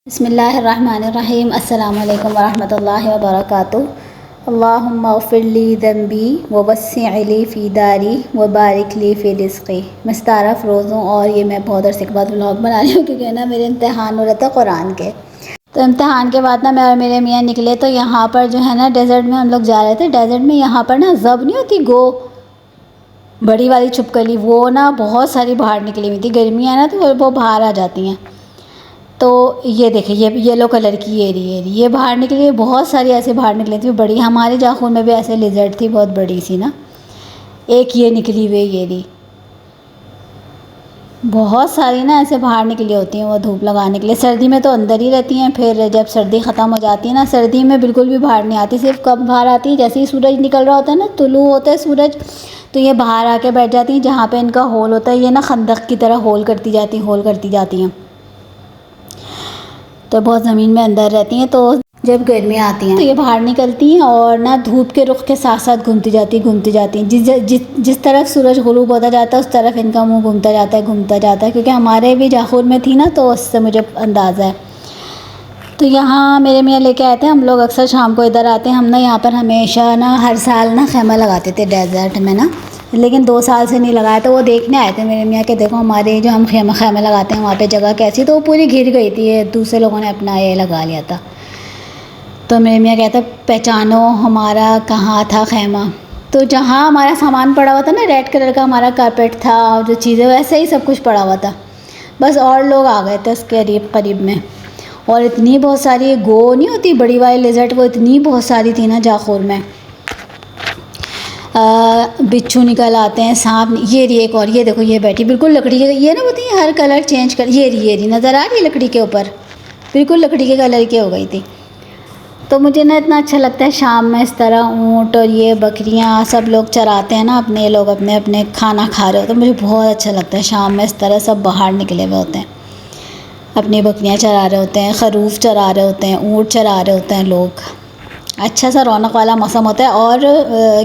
बिस्मिल्लाहिर्रहमानिर्रहीम। अस्सलामु अलैकुम वरहमतुल्लाहि वबरकातुहू। अल्लाहुम्मा उग़फ़िर ली ज़ंबी व वस्सिअ ली फ़ी दारी व बारिक ली फ़ी रिज़्क़ी। मैं सितारा फ़रोज़ हूँ और ये मैं बहुत अरसे के बाद व्लॉग बना रही हूँ क्योंकि ना मेरे इम्तिहान हो रहे थे कुरान के। तो इम्तिहान के बाद ना मैं और मेरे मियाँ निकले तो यहाँ पर जो है ना डेज़र्ट में हम लोग जा रहे थे। डेज़र्ट में यहाँ पर ना ज़ब नहीं होती गो बड़ी वाली छिपकली, वो ना बहुत सारी बाहर निकली हुई थी। गर्मी है ना तो वो बाहर आ जाती हैं। तो ये देखिए ये येलो कलर की ये बाहर निकली है। बहुत सारी ऐसे बाहर निकली थी बड़ी। हमारे जाखून में भी ऐसे लिजर्ट थी बहुत बड़ी सी ना। एक ये निकली हुई ये रही। बहुत सारी ना ऐसे बाहर निकली होती हैं वो धूप लगाने के लिए। सर्दी में तो अंदर ही रहती हैं, फिर जब सर्दी ख़त्म हो जाती है ना, सर्दी में बिल्कुल भी बाहर नहीं आती। सिर्फ कब बाहर आती है जैसे ही सूरज निकल रहा होता है ना, तुलू होता है सूरज, तो ये बाहर आके बैठ जाती हैं जहाँ पे इनका होल होता है। ये ना खंदक की तरह होल करती जाती हैं तो बहुत ज़मीन में अंदर रहती हैं। तो जब गर्मियाँ आती हैं तो ये बाहर निकलती हैं और ना धूप के रुख के साथ साथ घूमती जाती हैं। जिस तरफ सूरज गुरूब होता जाता है उस तरफ इनका मुंह घूमता जाता है क्योंकि हमारे भी जाखुर में थी ना तो उससे मुझे अंदाज़ा है। तो यहाँ मेरे मियाँ लेके आए थे। हम लोग अक्सर शाम को इधर आते हैं। हम ना यहाँ पर हमेशा ना हर साल ना खैमा लगाते थे डेज़र्ट में ना, लेकिन 2 साल से नहीं लगाया। तो वो देखने आए थे मेरे मियाँ के देखो हमारे जो हम खैमा लगाते हैं वहाँ पे जगह कैसी, तो वो पूरी घिर गई थी। ये दूसरे लोगों ने अपना ये लगा लिया था। तो मेरे मियाँ कहते पहचानो हमारा कहाँ था खैमा। तो जहाँ हमारा सामान पड़ा हुआ था ना, रेड कलर का हमारा कारपेट था और जो चीज़ें वैसे ही सब कुछ पड़ा हुआ था। बस और लोग आ गए थे उसके करीब में। और इतनी बहुत सारी गो नहीं होती बड़ी वाली लिजर्ट, वो इतनी बहुत सारी थी ना जाखोर में। बिच्छू निकल आते हैं, सांप। ये रही एक और, ये देखो ये बैठी बिल्कुल लकड़ी के, ये ना होती है हर कलर चेंज कर। ये रही नज़र आ रही है लकड़ी के ऊपर, बिल्कुल लकड़ी के कलर की हो गई थी। तो मुझे ना इतना अच्छा लगता है शाम में इस तरह ऊँट और ये बकरियाँ सब लोग चराते हैं ना, अपने लोग अपने अपने खाना खा रहे हो, तो मुझे बहुत अच्छा लगता है शाम में इस तरह सब बाहर निकले हुए होते हैं, अपनी बकरियाँ चरा रहे होते हैं, खरूफ चरा रहे होते हैं, ऊँट चरा रहे होते हैं लोग। अच्छा सा रौनक वाला मौसम होता है। और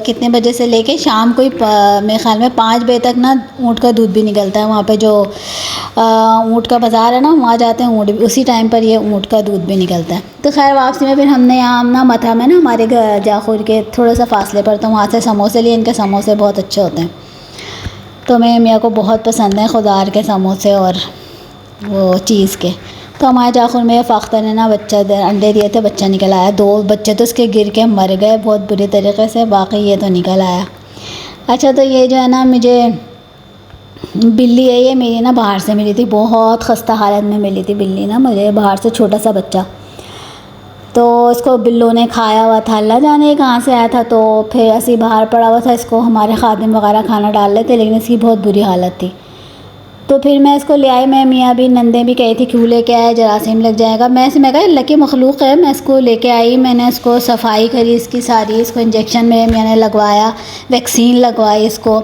कितने बजे से लेके शाम को ही मेरे ख़्याल में 5 बजे तक ना ऊँट का दूध भी निकलता है। वहाँ पे जो ऊँट का बाज़ार है ना, वहाँ जाते हैं ऊँट भी, उसी टाइम पर ये ऊँट का दूध भी निकलता है। तो खैर वापसी में फिर हमने यहाँ ना मथा में ना हमारे जाखुर के थोड़ा सा फासले पर, तो वहाँ से समोसे लिए। इनके समोसे बहुत अच्छे होते हैं, तो मेरे मियाँ को बहुत पसंद है खुदार के समोसे और वो चीज़ के। तो हमारे जाखुर में फ़ाख्तर ने ना अंडे दिए थे, बच्चा निकल आया। 2 बच्चे तो उसके गिर के मर गए बहुत बुरी तरीके से, बाकी ये तो निकल आया। अच्छा, तो ये जो है ना मुझे बिल्ली है, ये मेरी ना बाहर से मिली थी, बहुत खस्ता हालत में मिली थी बिल्ली ना मुझे बाहर से, छोटा सा बच्चा। तो इसको बिल्लों ने खाया हुआ था, अल्लाह जाने कहाँ से आया था। तो फिर ऐसे बाहर पड़ा हुआ था, इसको हमारे खादिम वगैरह खाना डाल रहे थे, लेकिन इसकी बहुत बुरी हालत थी। तो फिर मैं इसको ले आई। मैं मियाँ भी नंदे भी कही थी क्यों लेके आए, जरासीम लग जाएगा। मैं कहा अल्लाह की मखलूक है, मैं इसको लेके आई। मैंने इसको सफाई करी इसकी सारी, इसको इंजेक्शन मेरे मियाँ ने लगवाया, वैक्सीन लगवाई इसको।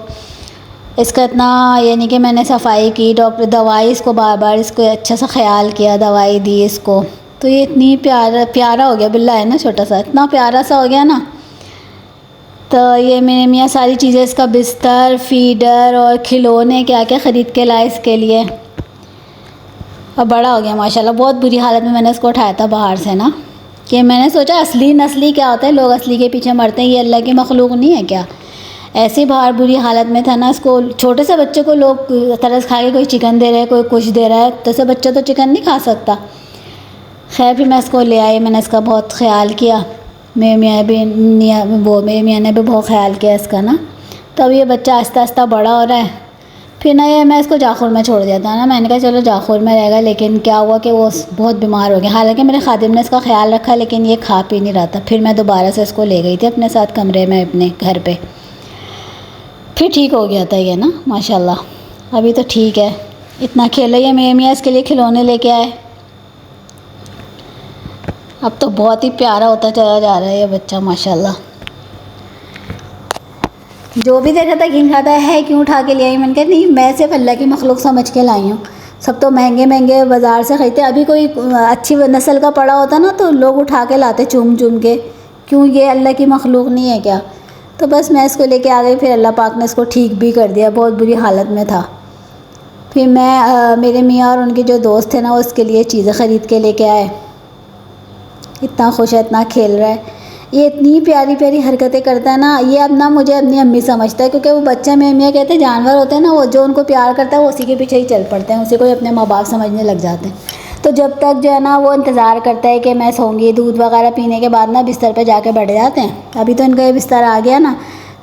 इसका इतना यानी कि मैंने सफाई की, डॉक्टर दवाई इसको बार बार इसको अच्छा सा ख्याल किया, दवाई दी इसको। तो ये इतनी प्यारा हो गया बिल्ला है ना, छोटा सा इतना प्यारा सा हो गया ना। तो ये मेरे मियाँ सारी चीज़ें, इसका बिस्तर, फीडर और खिलौने क्या क्या ख़रीद के लाए इसके लिए। अब बड़ा हो गया माशाल्लाह। बहुत बुरी हालत में मैंने इसको उठाया था बाहर से ना, कि मैंने सोचा असली नस्ली क्या होता है, लोग असली के पीछे मरते हैं, ये अल्लाह की मखलूक नहीं है क्या। ऐसे बाहर बुरी हालत में था ना, इसको छोटे से बच्चे को लोग तरस खा के कोई चिकन दे रहा है, कोई कुछ दे रहा है, तो से बच्चा तो चिकन नहीं खा सकता। खैर फिर मैं इसको ले आई, मैंने इसका बहुत ख्याल किया। मेरे मियाँ ने भी बहुत ख्याल किया इसका ना। तो अब ये बच्चा आहिस्ता आहिस्ता बड़ा हो रहा है। फिर ना ये मैं इसको जाखुर में छोड़ दिया था ना, मैंने कहा चलो जाखुर में रहेगा, लेकिन क्या हुआ कि वो बहुत बीमार हो गया। हालांकि मेरे खादिम ने इसका ख्याल रखा, लेकिन ये खा पी नहीं रहा था। फिर मैं दोबारा से इसको ले गई थी अपने साथ कमरे में अपने घर पे, फिर ठीक हो गया था ये ना माशाल्लाह। अभी तो ठीक है, इतना खेला। ये मेरे मियाँ इसके लिए खिलौने लेके आए। अब तो बहुत ही प्यारा होता चला जा रहा है ये बच्चा माशाल्लाह। जो भी देखा था घिन खाता है क्यों उठा के ले आई। मैंने कहा नहीं, मैं सिर्फ अल्लाह की मखलूक समझ के लाई हूँ। सब तो महंगे महंगे बाज़ार से ख़रीदते। अभी कोई अच्छी नस्ल का पड़ा होता ना तो लोग उठा के लाते चूम चूम के, क्यों ये अल्लाह की मखलूक नहीं है क्या। तो बस मैं इसको लेके आ गई। फिर अल्लाह पाक ने इसको ठीक भी कर दिया, बहुत बुरी हालत में था। फिर मैं मेरे मियाँ और उनके जो दोस्त थे ना, वो उसके लिए चीज़ें ख़रीद के लेके आए। इतना खुश है, इतना खेल रहा है, ये इतनी प्यारी प्यारी हरकतें करता है ना। ये अब ना मुझे अपनी अम्मी समझता है, क्योंकि वो बच्चा, मेरे मियाँ कहते हैं जानवर होते हैं ना, वो जो उनको प्यार करता है वो उसी के पीछे ही चल पड़ते हैं, उसी को ही अपने माँ बाप समझने लग जाते हैं। तो जब तक जो है ना वो इंतज़ार करता है कि मैं सोऊंगी, दूध वगैरह पीने के बाद ना बिस्तर पे जाके बैठ जाते हैं। अभी तो इनका ये बिस्तर आ गया ना,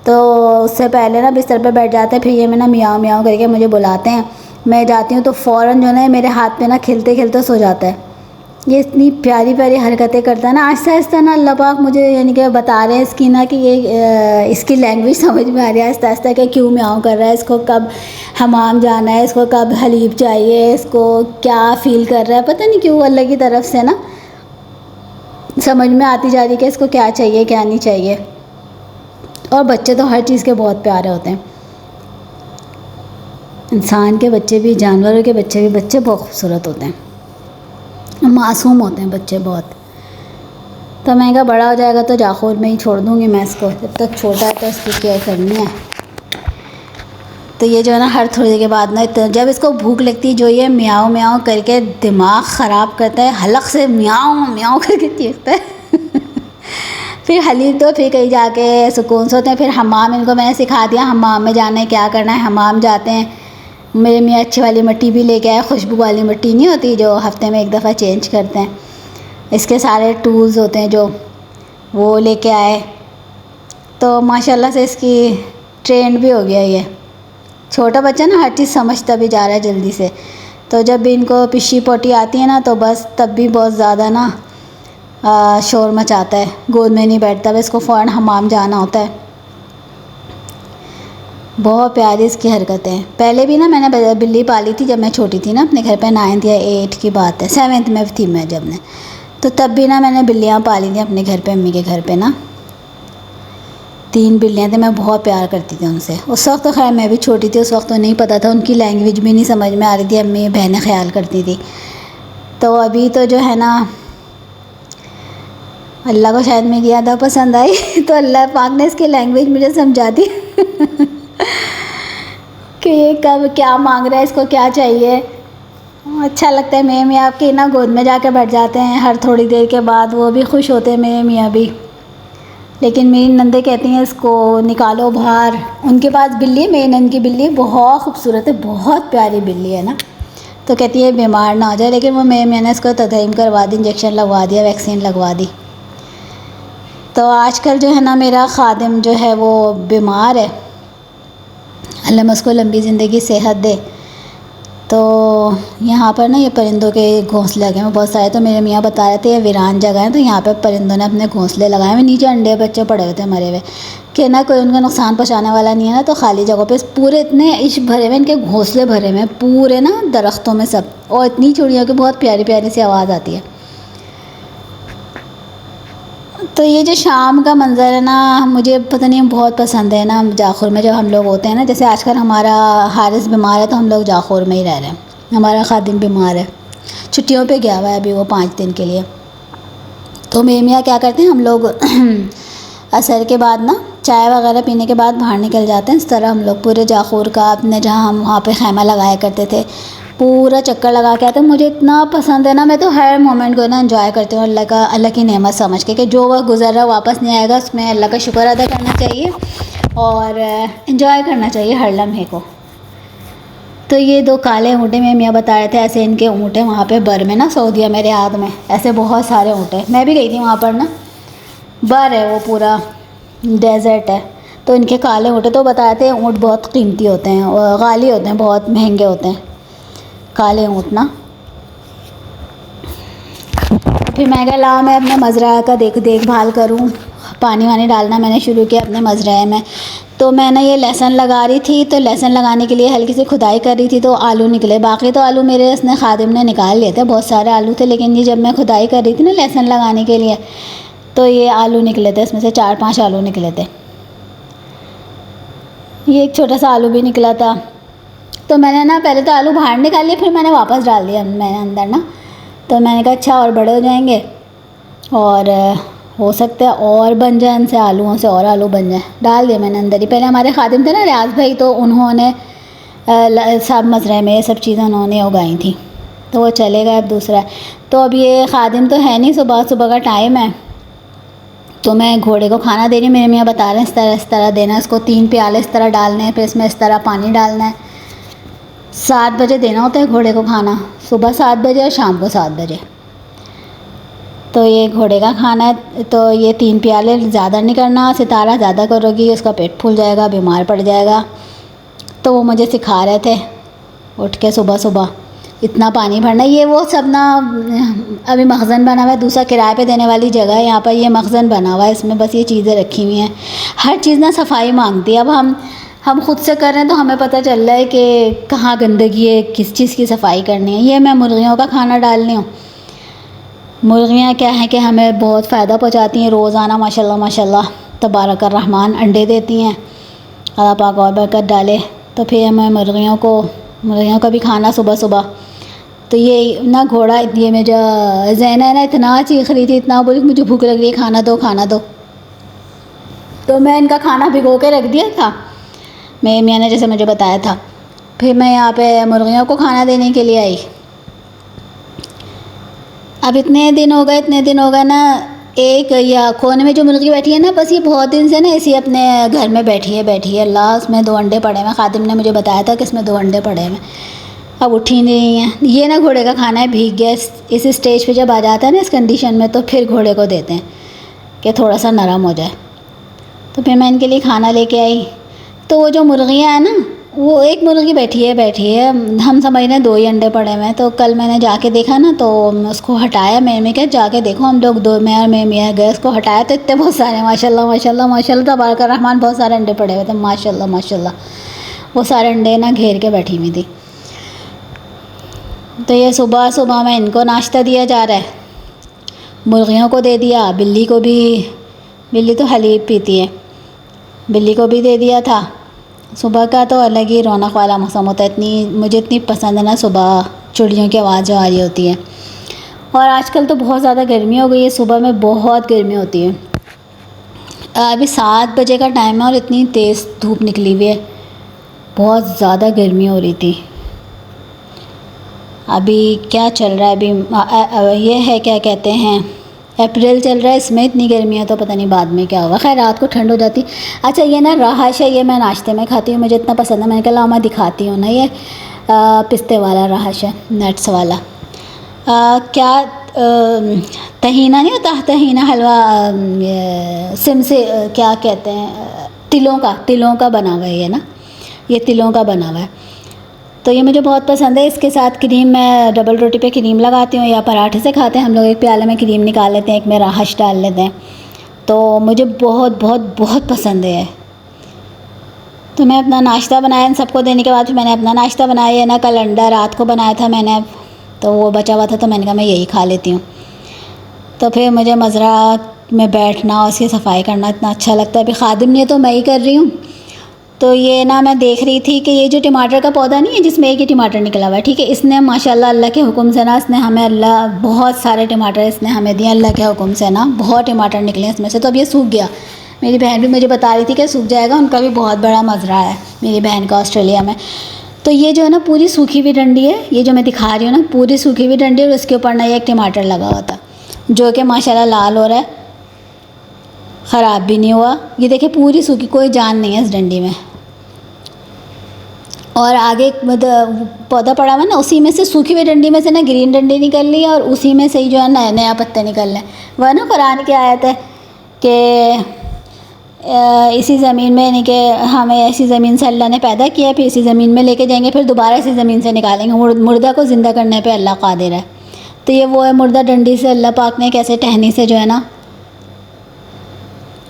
तो उससे पहले ना बिस्तर पे बैठ जाते हैं। फिर ये मैं ना मियाँ मियाँ करके मुझे बुलाते हैं, मैं जाती हूँ तो फ़ौरन जो है ना मेरे हाथ पे ना खिलते खिलते सो जाता है। ये इतनी प्यारी प्यारी हरकतें करता है ना। आहिस्ता आहिस्ता ना अल्लाह पाक मुझे यानी कि बता रहे हैं इसकी ना कि ये इसकी लैंग्वेज समझ में आ रही है आहिस्ता आहिस्ता कि क्यों म्याऊं कर रहा है, इसको कब हमाम जाना है, इसको कब हलीब चाहिए, इसको क्या फ़ील कर रहा है, पता नहीं क्यों अल्लाह की तरफ से ना समझ में आती जा रही है कि इसको क्या चाहिए क्या नहीं चाहिए। और बच्चे तो हर चीज़ के बहुत प्यारे होते हैं, इंसान के बच्चे भी, जानवरों के बच्चे भी, बच्चे बहुत खूबसूरत होते हैं, मासूम होते हैं बच्चे बहुत। तो मैं कहा बड़ा हो जाएगा तो जाखोर में ही छोड़ दूँगी मैं इसको, जब तक छोटा है तो इसकी केयर करनी है। तो ये जो है ना हर थोड़ी देर के बाद ना, जब इसको भूख लगती है, जो ये म्याऊं म्याऊं करके दिमाग ख़राब करता है, हलक से म्याऊं म्याऊं करके चीखता है। फिर हलीब तो फिर कहीं जाके सुकून से होते हैं। फिर हमाम इनको मैंने सिखा दिया, हमाम में जाना है, क्या करना है, हमाम जाते हैं। मेरे मियाँ अच्छी वाली मिट्टी भी लेके आए, खुशबू वाली मिट्टी नहीं होती जो हफ्ते में एक दफ़ा चेंज करते हैं, इसके सारे टूल्स होते हैं जो, वो लेके आए। तो माशाल्लाह से इसकी ट्रेंड भी हो गया ये, छोटा बच्चा ना हर चीज़ समझता भी जा रहा है जल्दी से। तो जब भी इनको पिशी पोटी आती है ना, तो बस तब भी बहुत ज़्यादा ना शोर मचाता है, गोद में नहीं बैठता, बस इसको फ़ौरन हमाम जाना होता है। बहुत प्यारी इसकी हरकतें हैं। पहले भी ना मैंने बिल्ली पाली थी जब मैं छोटी थी ना, अपने घर पे 9th या 8 की बात है, 7th में थी मैं जब ने, तो तब भी ना मैंने बिल्लियाँ पाली थी अपने घर पे, अम्मी के घर पे ना 3 बिल्लियाँ थी, मैं बहुत प्यार करती थी उनसे। उस वक्त तो खैर मैं भी छोटी थी, उस वक्त तो नहीं पता था, उनकी लैंग्वेज भी नहीं समझ में आ रही थी, अम्मी बहनें ख्याल करती थी। तो अभी तो जो है ना अल्लाह को शायद मेरी ज़्यादा पसंद आई, तो अल्लाह पाक ने इसकी लैंग्वेज मुझे समझा दी कि ये कब क्या मांग रहा है, इसको क्या चाहिए। अच्छा लगता है। मेरे मियाँ आपके ना गोद में जाके बैठ जाते हैं हर थोड़ी देर के बाद, वो भी खुश होते हैं मेरे मियाँ भी। लेकिन मेरी नंदे कहती हैं इसको निकालो बाहर। उनके पास बिल्ली है, मेरी नंद की बिल्ली बहुत खूबसूरत है, बहुत प्यारी बिल्ली है ना, तो कहती है बीमार ना हो जाए। लेकिन वो मेरे मियाँ ने इसको तदहीम करवा दी, इंजेक्शन लगवा दिया, वैक्सीन लगवा दी। तो आजकल जो है ना मेरा खादिम जो है वो बीमार है, अल्लाह उसको लंबी ज़िंदगी सेहत दे। तो यहाँ पर ना ये परिंदों के घोंसले लगे हैं बहुत सारे। तो मेरे मियाँ बता रहे थे ये वीरान जगह है, तो यहाँ पे परिंदों ने अपने घोंसले लगाए हुए, नीचे अंडे बच्चे पड़े हुए थे मरे हुए, कि ना कोई उनका नुकसान पहुँचाने वाला नहीं है ना। तो खाली जगह पे पूरे इतने इश भरे हुए, इनके घोंसले भरे हुए पूरे ना दरख्तों में सब, और इतनी चिड़ियों की बहुत प्यारी प्यारी सी आवाज़ आती है। तो ये जो शाम का मंज़र है ना, मुझे पता नहीं बहुत पसंद है ना। जाखुर में जब हम लोग होते हैं ना, जैसे आजकल हमारा हारिस बीमार है तो हम लोग जाखुर में ही रह रहे हैं, हमारा खादिम बीमार है, छुट्टियों पे गया हुआ है अभी वो 5 दिन के लिए। तो मेरे मियाँ क्या करते हैं, हम लोग असर के बाद ना चाय वगैरह पीने के बाद बाहर निकल जाते हैं। इस तरह हम लोग पूरे जाखुर का, अपने जहाँ हम वहाँ पे खैमा लगाया करते थे, पूरा चक्कर लगा के आते हैं। मुझे इतना पसंद है ना, मैं तो हर मोमेंट को ना एंजॉय करती हूँ, अल्लाह की नेमत समझ के कि जो वक्त गुजर रहा वापस नहीं आएगा, उसमें अल्लाह का शुक्र अदा करना चाहिए और एंजॉय करना चाहिए हर लम्हे को। तो ये 2 काले ऊँटे में मियाँ बता रहे थे, ऐसे इनके ऊँट हैं वहाँ पे बर में ना, सऊदीया मेरे याद में ऐसे बहुत सारे ऊँट हैं। मैं भी गई थी वहाँ पर ना, बर है वो पूरा डेजर्ट है। तो इनके काले ऊँट, तो बता रहे थे ऊँट बहुत कीमती होते हैं और गाली होते हैं, बहुत महंगे होते हैं काले ऊँट ना। फिर मैं कहा ला मैं अपने मज़रा का देखभाल करूँ, पानी वानी डालना मैंने शुरू किया अपने मज़रा में। तो मैं ना ये लहसुन लगा रही थी, तो लहसुन लगाने के लिए हल्की सी खुदाई कर रही थी, तो आलू निकले। बाकी तो आलू मेरे उसने खादिम ने निकाल लिए थे, बहुत सारे आलू थे, लेकिन ये जब मैं खुदाई कर रही थी ना लहसुन लगाने के लिए, तो ये आलू निकले थे, इसमें से 4-5 आलू निकले थे। ये एक छोटा सा आलू भी निकला था। तो मैंने ना पहले तो आलू बाहर निकाल लिए, फिर मैंने वापस डाल दिया मैंने अंदर ना। तो मैंने कहा अच्छा और बड़े हो जाएंगे और हो सकता है और बन जाए इनसे, आलूओं से और आलू बन जाए। डाल दिया मैंने अंदर ही। पहले हमारे खादिम थे ना रियाज भाई, तो उन्होंने सब मज़रे में ये सब चीज़ें उन्होंने उगाई थी। तो वो चले गए। अब दूसरा, तो अब ये खादिम तो है नहीं, सुबह सुबह का टाइम है, तो मैं घोड़े को खाना दे रही हूँ। मेरे मियाँ बता रहे हैं इस तरह देना है, इसको 3 प्याले इस तरह डालने हैं, फिर इसमें इस तरह पानी डालना है। 7 बजे देना होता है घोड़े को खाना, सुबह 7 बजे और शाम को 7 बजे। तो ये घोड़े का खाना है, तो ये 3 प्याले, ज़्यादा नहीं करना, सितारा ज़्यादा करोगी उसका पेट फूल जाएगा, बीमार पड़ जाएगा। तो वो मुझे सिखा रहे थे उठ के सुबह सुबह इतना पानी भरना। ये वो सब ना अभी मखज़न बना हुआ है, दूसरा किराए पे देने वाली जगह है, यहाँ पर ये मखज़न बना हुआ है, इसमें बस ये चीज़ें रखी हुई हैं। हर चीज़ ना सफाई मांगती है। अब हम खुद से कर रहे हैं तो हमें पता चल रहा है कि कहाँ गंदगी है, किस चीज़ की सफाई करनी है। ये मैं मुर्गियों का खाना डाल रही हूँ। मुर्गियाँ क्या है कि हमें बहुत फ़ायदा पहुँचाती हैं। रोज़ाना माशाल्लाह माशाल्लाह तबारक रहमान अंडे देती हैं, अल्लाह पाक और बरकत डाले। तो फिर मैं मुर्गियों का भी खाना सुबह सुबह। तो ये ना घोड़ा, ये मेरा ज़ैना है ना, इतना चीख रही थी, इतना बोली मुझे भूख लग रही है, खाना दो खाना दो। तो मैं इनका खाना भिगो के रख दिया था मेरे मियाँ ने, जैसे मुझे बताया था। फिर मैं यहाँ पे मुर्गियों को खाना देने के लिए आई। अब इतने दिन हो गए ना, एक या कोने में जो मुर्गी बैठी है ना, बस ये बहुत दिन से ना इसी अपने घर में बैठी है। अल्लाह, उसमें 2 अंडे पड़े हैं। खादिम ने मुझे बताया था कि इसमें 2 अंडे पड़े हैं, अब उठी नहीं है। ये ना घोड़े का खाना है, भीग गया। इस स्टेज पे जब आ जाता है ना इस कंडीशन में, तो फिर घोड़े को देते हैं कि थोड़ा सा नरम हो जाए। तो फिर मैं इनके लिए खाना लेके आई। तो वो जो मुर्गियाँ हैं ना, वो एक मुर्गी बैठी है, हम समझ रहे हैं 2 ही अंडे पड़े हुए हैं। तो कल मैंने जाके देखा ना, तो उसको हटाया। मैं क्या जाके देखो, हम लोग 2, मैं और मेरे मियाँ गए, उसको हटाया तो इतने बहुत सारे माशाल्लाह माशाल्लाह माशाल्लाह तबारक रहमान बहुत सारे अंडे पड़े हुए थे माशाल्लाह माशाल्लाह। वो सारे अंडे ना घेर के बैठी हुई थी। तो ये सुबह सुबह में इनको नाश्ता दिया जा रहा है, मुर्गियों को दे दिया, बिल्ली तो हलीब पीती है, बिल्ली को भी दे दिया था। सुबह का तो अलग ही रौनक वाला मौसम होता है। मुझे इतनी पसंद है ना सुबह चिड़ियों की आवाज़ जो आ रही होती है। और आजकल तो बहुत ज़्यादा गर्मी हो गई है, सुबह में बहुत गर्मी होती है। अभी 7 बजे का टाइम है और इतनी तेज़ धूप निकली हुई है, बहुत ज़्यादा गर्मी हो रही थी। अभी क्या चल रहा है, अभी ये है क्या कहते हैं, अप्रैल चल रहा है, इसमें इतनी गर्मी है, तो पता नहीं बाद में क्या होगा। खैर रात को ठंड हो जाती। अच्छा ये ना रहाश है, ये मैं नाश्ते में खाती हूँ, मुझे इतना पसंद है। मैंने कहा मैं दिखाती हूँ ना, ये पिस्ते वाला रहाश है, नट्स वाला। क्या तहीना नहीं होता, तहीना हलवा, सिम से क्या कहते हैं, तिलों का बना हुआ है ये ना, ये तिलों का बना हुआ है। तो ये मुझे बहुत पसंद है। इसके साथ क्रीम, मैं डबल रोटी पे क्रीम लगाती हूँ या पराठे से खाते हैं हम लोग। एक प्याले में क्रीम निकाल लेते हैं, एक में रहाश डाल लेते हैं। तो मुझे बहुत बहुत बहुत पसंद है। तो मैं अपना नाश्ता बनाया इन सबको देने के बाद, मैंने अपना नाश्ता बनाया है ना, कल अंडा रात को बनाया था मैंने, तो वो बचा हुआ था, तो मैंने कहा मैं यही खा लेती हूँ। तो फिर मुझे मज़रा में बैठना और उसकी सफाई करना इतना अच्छा लगता है। अभी खादिम ने तो मैं ही कर रही हूँ। तो ये ना मैं देख रही थी कि ये जो टमाटर का पौधा नहीं है जिसमें एक ही टमाटर निकला हुआ है, ठीक है, इसने माशाल्लाह अल्लाह के हुक्म से ना, इसने हमें अल्लाह बहुत सारे टमाटर इसने हमें दिए अल्लाह के हुक्म से ना, बहुत टमाटर निकले इसमें से। तो अब ये सूख गया। मेरी बहन भी मुझे बता रही थी कि सूख जाएगा, उनका भी बहुत बड़ा मज़रा है मेरी बहन का ऑस्ट्रेलिया में। तो ये जो है ना पूरी सूखी हुई डंडी है, ये जो मैं दिखा रही हूँ ना पूरी सूखी हुई डंडी, और उसके ऊपर ना ये एक टमाटर लगा हुआ था जो कि माशाल्लाह लाल हो रहा है, ख़राब भी नहीं हुआ। ये देखिए पूरी सूखी, कोई जान नहीं है इस डंडी में। और आगे पौधा पड़ा हुआ ना, उसी में से सूखी हुई डंडी में से ना ग्रीन डंडी निकल ली, और उसी में से ही जो है नया नया पत्ते निकल रहे हैं। वह ना कुरान की आयत है कि इसी ज़मीन में, यानी कि हमें ऐसी ज़मीन से अल्लाह ने पैदा किया, फिर इसी ज़मीन में लेके जाएंगे, फिर दोबारा इसी ज़मीन से निकालेंगे। मुर्दा को ज़िंदा करने पे अल्लाह कादिर है। तो ये वो है मुर्दा डंडी से अल्लाह पाक ने कैसे टहनी से जो है ना,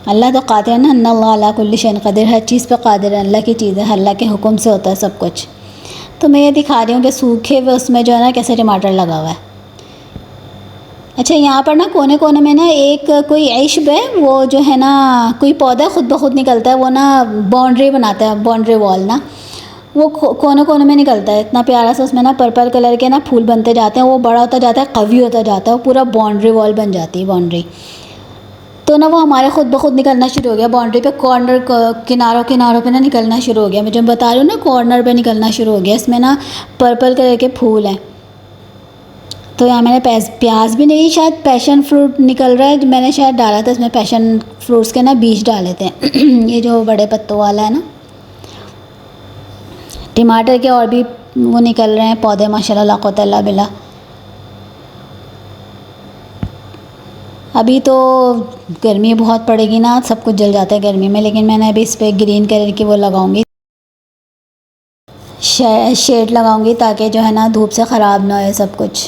अल्लाह तो कादिर है ना, अल्लाह अला कुल्ली शैइन क़दीर, हर चीज़ पे कादिर है, अल्लाह की चीज़ है, अल्लाह के हुक्म से होता है सब कुछ। तो मैं ये दिखा रही हूँ कि सूखे हुए उसमें जो है ना कैसे टमाटर लगा हुआ है। अच्छा यहाँ पर ना कोने कोने में ना एक कोई ऐशब है, वो जो है ना कोई पौधा खुद ब खुद निकलता है, वो ना बाउंड्री बनाता है, बाउंड्री वॉल ना, वो कोने कोने में निकलता है, इतना प्यारा सा उसमें ना पर्पल कलर के ना फूल बनते जाते हैं, वो बड़ा होता जाता है, कवी होता जाता है, वो पूरा बाउंड्री वॉल बन जाती है बाउंड्री। तो तो ना वो हमारे खुद ब खुद निकलना शुरू हो गया बाउंड्री पे, कॉर्नर किनारों किनारों पे ना निकलना शुरू हो गया। मैं जो बता रही हूँ ना कॉर्नर पे निकलना शुरू हो गया। इसमें ना पर्पल कलर के फूल हैं। तो यहाँ मैंने प्याज भी नहीं, शायद पैशन फ्रूट निकल रहा है, मैंने शायद डाला था इसमें पैशन फ्रूट्स के ना बीज डाले थे ये जो बड़े पत्तों वाला है ना। टमाटर के और भी वो निकल रहे हैं पौधे माशाल्लाह, ला क़ुव्वता इल्ला बिल्लाह। अभी तो गर्मी बहुत पड़ेगी ना, सब कुछ जल जाता है गर्मी में, लेकिन मैंने अभी इस पर ग्रीन कलर की वो लगाऊंगी, शेड लगाऊंगी, ताकि जो है ना धूप से ख़राब ना हो सब कुछ।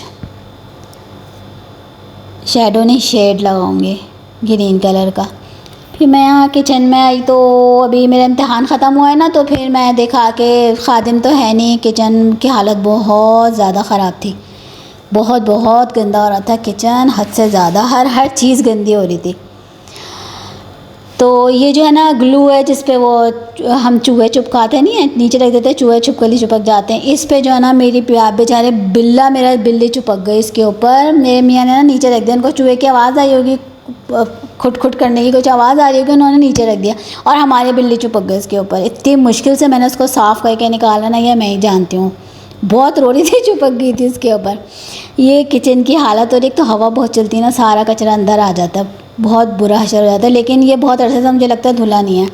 शेडो नहीं, शेड लगाऊंगी ग्रीन कलर का। फिर मैं यहाँ किचन में आई तो अभी मेरा इम्तिहान ख़त्म हुआ है ना, तो फिर मैं देखा कि खादिम तो है नहीं, किचन की हालत बहुत ज़्यादा ख़राब थी, बहुत गंदा हो रहा था किचन, हद से ज़्यादा, हर चीज़ गंदी हो रही थी। तो ये जो है ना ग्लू है जिस पे वो हम चूहे चिपकाते नहीं है, नीचे रख देते हैं, चूहे छिपकली चिपक जाते हैं, इस पे जो है ना मेरी बेचारे बिल्ली चिपक गई इसके ऊपर। मेरे मियाँ ने ना नीचे रख दिया, उनको चूहे की आवाज़ आई होगी, खुट करने की कुछ आवाज़ आ रही होगी, उन्होंने नीचे रख दिया और हमारे बिल्ली चिपक गई इसके ऊपर। इतनी मुश्किल से मैंने उसको साफ़ करके निकाला ना, ये मैं ही जानती हूँ, बहुत रो रही थी, चिपक गई थी इसके ऊपर। ये किचन की हालत, और एक तो हवा बहुत चलती है ना, सारा कचरा अंदर आ जाता है, बहुत बुरा हशर हो जाता है। लेकिन ये बहुत अरसे से मुझे लगता है धुला नहीं है।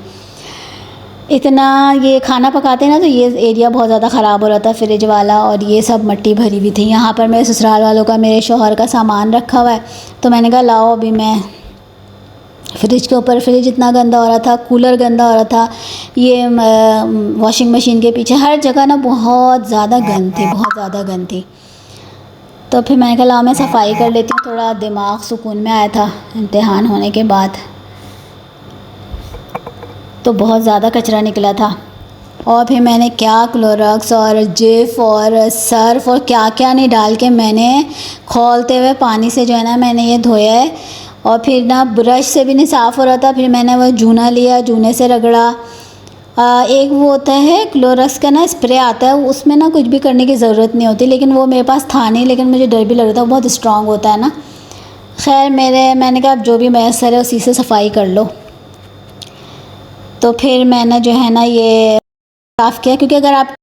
इतना ये खाना पकाते हैं ना, तो ये एरिया बहुत ज़्यादा ख़राब हो रहा था, फ्रिज वाला, और ये सब मिट्टी भरी हुई थी। यहाँ पर मेरे ससुराल वालों का, मेरे शौहर का सामान रखा हुआ है, तो मैंने कहा लाओ अभी मैं फ्रिज के ऊपर, फ्रिज इतना गंदा हो रहा था, कूलर गंदा हो रहा था, ये वॉशिंग मशीन के पीछे हर जगह ना बहुत ज़्यादा गंद थी, बहुत ज़्यादा गंद थी। तो फिर मैंने कहा मैं सफाई कर लेती हूँ, थोड़ा दिमाग सुकून में आया था इम्तिहान होने के बाद। तो बहुत ज़्यादा कचरा निकला था, और फिर मैंने क्या क्लोरॉक्स और जिफ और सर्फ और क्या क्या नहीं डाल के मैंने खौलते हुए पानी से जो है ना मैंने ये धोया है। और फिर ना ब्रश से भी नहीं साफ़ हो रहा था, फिर मैंने वो जूना लिया, जूने से रगड़ा। एक वो होता है क्लोरॉक्स का ना स्प्रे आता है, उसमें ना कुछ भी करने की ज़रूरत नहीं होती, लेकिन वो मेरे पास था नहीं, लेकिन मुझे डर भी लग रहा था, बहुत स्ट्रॉन्ग होता है ना। खैर मैंने कहा अब जो भी मैसर है उसी से सफाई कर लो। तो फिर मैंने जो है ना ये साफ़ किया, क्योंकि अगर आप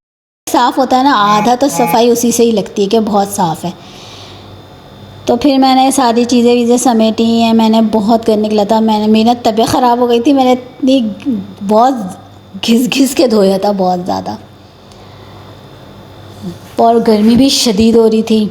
साफ़ होता है ना आधा, तो सफाई उसी से ही लगती है कि बहुत साफ़ है। तो फिर मैंने सारी चीज़ें समेटी हैं, मैंने बहुत कर निकला था, मेरी तबीयत ख़राब हो गई थी, मैंने इतनी बहुत घिस के धोया था, बहुत ज़्यादा, और गर्मी भी शदीद हो रही थी।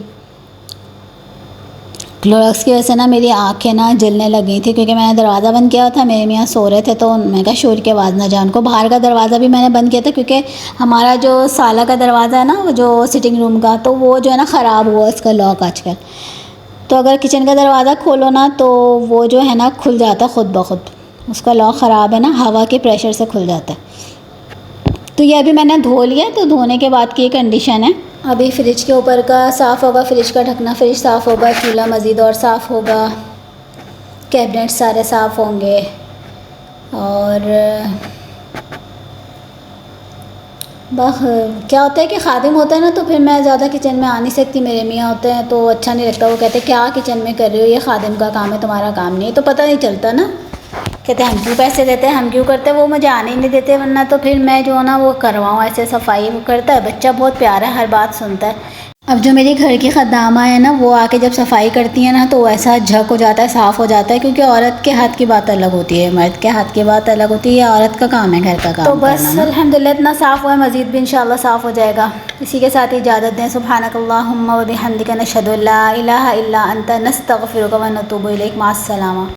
क्लोरॉक्स की वजह से ना मेरी आँखें ना जलने लगी थी, क्योंकि मैंने दरवाज़ा बंद किया था, मेरे मियाँ सो रहे थे, तो मैं कहा शोर की आवाज़ ना जाए उनको। बाहर का दरवाज़ा भी मैंने बंद किया था, क्योंकि हमारा जो साला का दरवाज़ा है ना, जो सिटिंग रूम का, तो वो जो है ना ख़राब हुआ उसका लॉक आजकल। तो अगर किचन का दरवाज़ा खोलो ना, तो वो जो है ना खुल जाता खुद ब खुद, उसका लॉक ख़राब है ना, हवा के प्रेशर से खुल जाता है। तो ये अभी मैंने धो लिया, तो धोने के बाद की कंडीशन है। अभी फ्रिज के ऊपर का साफ़ होगा, फ्रिज का ढकना, फ्रिज साफ़ होगा, चूल्हा मज़ीद और साफ़ होगा, कैबिनेट सारे साफ़ होंगे। और क्या होता है कि खादिम होता है ना, तो फिर मैं ज़्यादा किचन में आ नहीं सकती, मेरे मियाँ होते हैं तो अच्छा नहीं लगता, वो कहते हैं क्या किचन में कर रहे हो, ये खादिम का काम है, तुम्हारा काम नहीं। तो पता नहीं चलता ना, कहते हम क्यों पैसे देते हैं, हम क्यों करते हैं, वो मुझे आने ही नहीं देते, वरना तो फिर मैं जो ना वो करवाऊँ ऐसे सफाई। वो करता है बच्चा, बहुत प्यारा है, हर बात सुनता है। अब जो मेरी घर की खद्दामा है ना, वो आके जब सफाई करती है ना, तो ऐसा झक हो जाता है, साफ़ हो जाता है, क्योंकि औरत के हाथ की बात अलग होती है, मर्द के हाथ की बात अलग होती है, औरत का काम है घर का काम। तो बस अल्हम्दुलिल्लाह इतना साफ़ हुआ है, मज़ीद भी इंशाल्लाह साफ़ हो जाएगा। इसी के साथ इजाज़त दें। सुब्हानकल्लाहुम्मा व बिहम्दिका नशहदु अल्ला इलाहा इल्ला अंता नस्तगफिरुका व नतूबु इलैक। मास्सलामा।